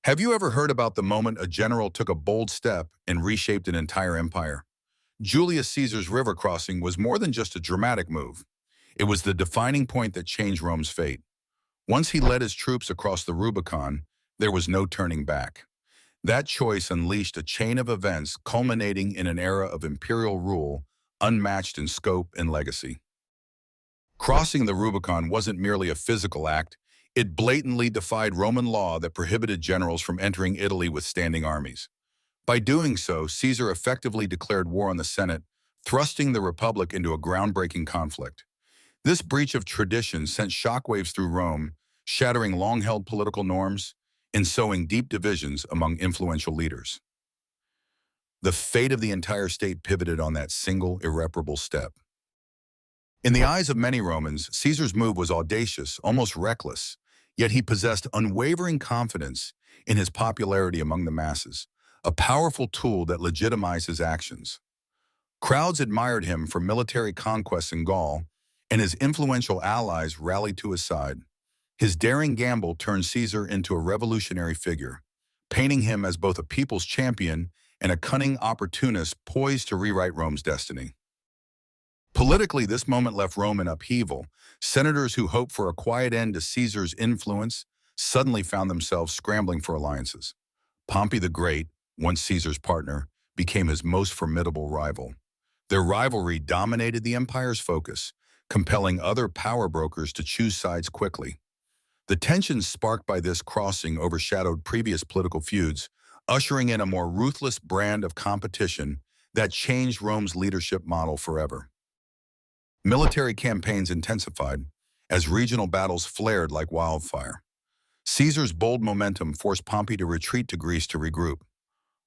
Have you ever heard about the moment a general took a bold step and reshaped an entire empire? Julius Caesar's river crossing was more than just a dramatic move. It was the defining point that changed Rome's fate. Once he led his troops across the Rubicon, there was no turning back. That choice unleashed a chain of events culminating in an era of imperial rule unmatched in scope and legacy. Crossing the Rubicon wasn't merely a physical act, it blatantly defied Roman law that prohibited generals from entering Italy with standing armies. By doing so, Caesar effectively declared war on the Senate, thrusting the Republic into a groundbreaking conflict. This breach of tradition sent shockwaves through Rome, shattering long-held political norms and sowing deep divisions among influential leaders. The fate of the entire state pivoted on that single, irreparable step. In the eyes of many Romans, Caesar's move was audacious, almost reckless, yet he possessed unwavering confidence in his popularity among the masses, a powerful tool that legitimized his actions. Crowds admired him for military conquests in Gaul, and his influential allies rallied to his side. His daring gamble turned Caesar into a revolutionary figure, painting him as both a people's champion and a cunning opportunist poised to rewrite Rome's destiny. Politically, this moment left Rome in upheaval. Senators who hoped for a quiet end to Caesar's influence suddenly found themselves scrambling for alliances. Pompey the Great, once Caesar's partner, became his most formidable rival. Their rivalry dominated the empire's focus, compelling other power brokers to choose sides quickly. The tensions sparked by this crossing overshadowed previous political feuds, ushering in a more ruthless brand of competition that changed Rome's leadership model forever. Military campaigns intensified as regional battles flared like wildfire. Caesar's bold momentum forced Pompey to retreat to Greece to regroup.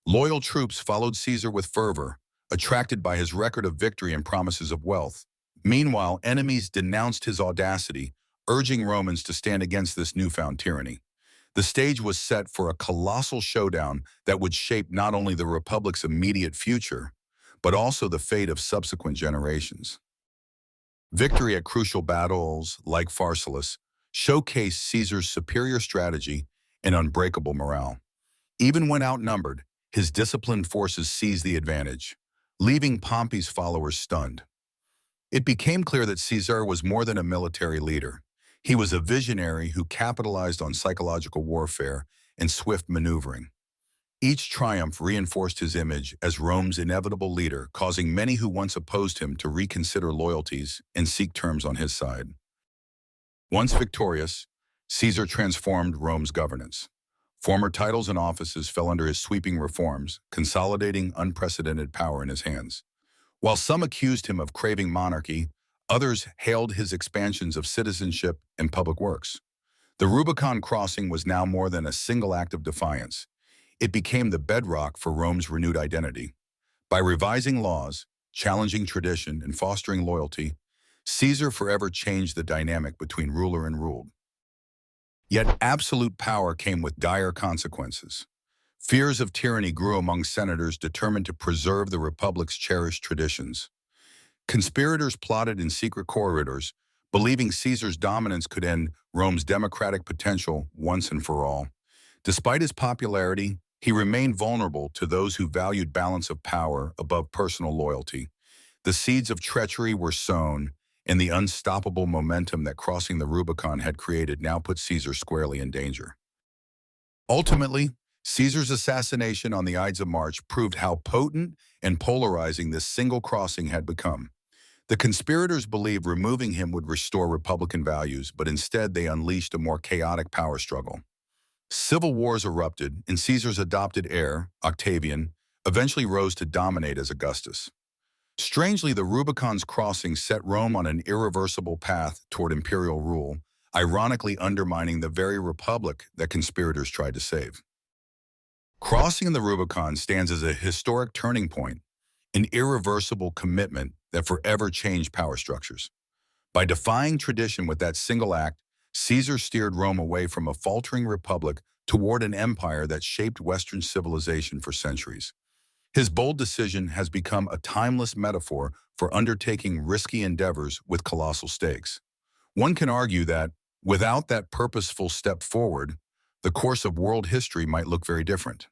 Loyal troops followed Caesar with fervor, attracted by his record of victory and promises of wealth. Meanwhile, enemies denounced his audacity, urging Romans to stand against this newfound tyranny. The stage was set for a colossal showdown that would shape not only the Republic's immediate future, but also the fate of subsequent generations. Victory at crucial battles, like Pharsalus, showcased Caesar's superior strategy and unbreakable morale. Even when outnumbered, his disciplined forces seized the advantage, leaving Pompey's followers stunned. It became clear that Caesar was more than a military leader. He was a visionary who capitalized on psychological warfare and swift maneuvering. Each triumph reinforced his image as Rome's inevitable leader, causing many who once opposed him to reconsider loyalties and seek terms on his side. Once victorious, Caesar transformed Rome's governance. Former titles and offices fell under his sweeping reforms, consolidating unprecedented power in his hands. While some accused him of craving monarchy, others hailed his expansions of citizenship and public works. The Rubicon crossing was now more than a single act of defiance. It became the bedrock for Rome's renewed identity. By revising laws, challenging tradition, and fostering loyalty, Caesar forever changed the dynamic between ruler and ruled. Yet absolute power came with dire consequences. Fears of tyranny grew among senators determined to preserve the Republic's cherished traditions. Conspirators plotted in secret corridors, believing Caesar's dominance could end Rome's democratic potential once and for all. Despite his popularity, he remained vulnerable to those who valued balance of power above personal loyalty. The seeds of treachery were sown, and the unstoppable momentum that crossing the Rubicon had created now put Caesar squarely in danger. Ultimately, Caesar's assassination on the Ides of March proved how potent and polarizing this single crossing had become. The conspirators believed removing him would restore Republican values, but instead they unleashed a more chaotic power struggle. Civil wars erupted, and Caesar's adopted heir, Octavian, eventually rose to dominate as Augustus. Strangely, the Rubicon's crossing set Rome on an irreversible path toward imperial rule, ironically undermining the very republic that conspirators tried to save. Crossing the Rubicon stands as a historic turning point, an irreversible commitment that forever changed power structures. By defying tradition with that single act, Caesar steered Rome away from a faltering republic toward an empire that shaped Western civilization for centuries. His bold decision has become a timeless metaphor for undertaking risky endeavors with colossal stakes. One can argue that, without that purposeful step forward, the course of world history might look very different.